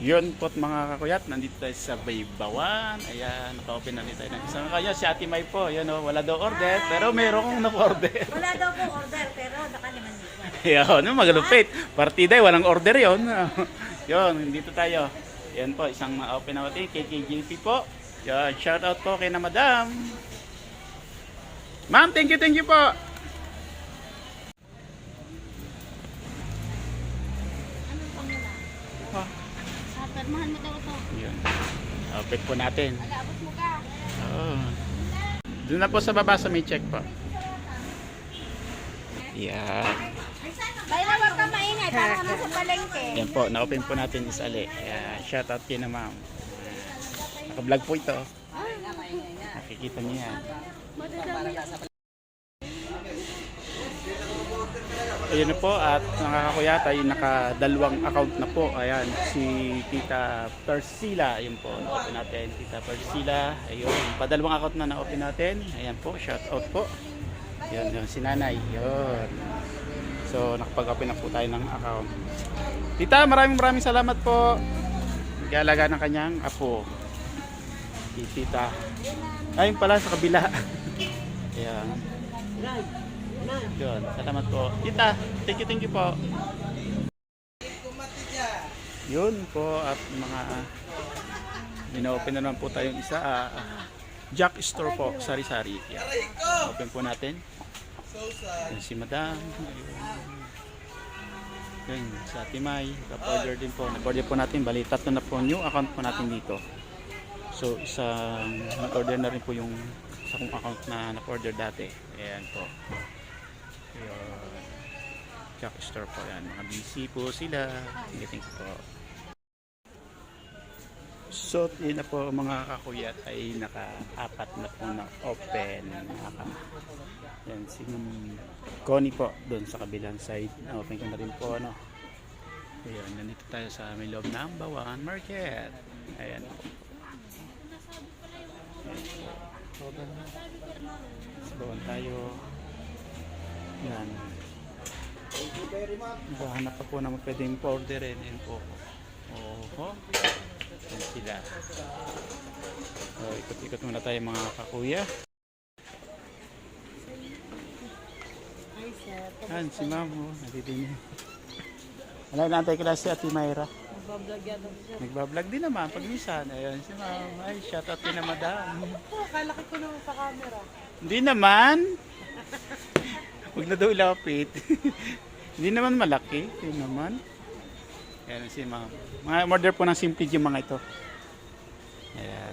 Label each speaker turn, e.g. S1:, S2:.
S1: Yun po't mga kakuyat, nandito tayo sa Baybawan. Ayan, naka-open na tayo ng isang kanya. Si Ate May po, yun o, wala daw order, pero meron kong na-order.
S2: Wala daw po order, pero nakaliman dito.
S1: Yun, magalupit. Partida, walang order yun. Yun, dito tayo. Yan po, isang na-open na natin, KKJP po. Yan, shout out po kay na Madam. Ma'am, thank you po.
S2: Anong pangula?
S1: Oh,
S2: Permahan mo daw ito.
S1: yun. Open po natin.
S2: Mag-aabot mo ka.
S1: Oh. Doon na po sa baba sa may check po. Yan.
S2: Kaya wag ka maingay, para ka nasa palengke.
S1: Yan po, na-open po natin isali. Shout out kay na ma'am. Naka-vlog po ito. Nakikita niyo yan. Ayun na po at nakakakuyat ay nakadalawang account na po. Ayan, si Tita Persila. Ayun po, na-open natin. Tita Persila. Ayun, padalawang account na na-open natin. Ayan po, shout out po. Yun, yun, si Nanay. Yun. So, nakapag-open na po tayo ng account. Tita, maraming salamat po. Nag-aalaga ng kanyang apo. Si Tita. Ayun pala sa kabila. Ayan. Yun, salamat po. Tita, thank you po. Yun po at mga bina-open na naman po tayong isa. Jack Store po, sari-sari. Yan. Open po natin. Yan si Madam. Yun, sa Ate May. Nag-order din po. Nag-order po natin. Bali, tatlo na po new account po natin dito. So, isang nag-order na rin po yung sa kong account na nag-order dati. Ayan po. Ayan. Jack Store po yan. Mga busy po sila. Thank you po. So, yun na po mga kakuyat ay naka-apat na po na open. Yan, si Connie po doon sa kabilang side. Na-open ko na rin po. Ano. Ayan, nandito tayo sa may loob ng Bawan Market. Ayan po. Bawan tayo. Yan. Nakahanap pa po naman pwedeng orderin. Yan po. Oho. Yan sila. So, ikot-ikot muna tayo mga kakuya. Yan, si Ma'am. Nadidinig. Alam, naantay ko lang si Ate Mayra.
S2: Nagbablog yan.
S1: Nagbablog din naman pag minsan. Ayun, si Ma'am. Ay, shout out din na Madam.
S2: Kalaki ko naman sa camera.
S1: Hindi naman. Huwag na daw ilapit. Hindi naman malaki. Hindi naman. Ayan si Ma'am. Mga order po ng simple yung mga ito. Ayan.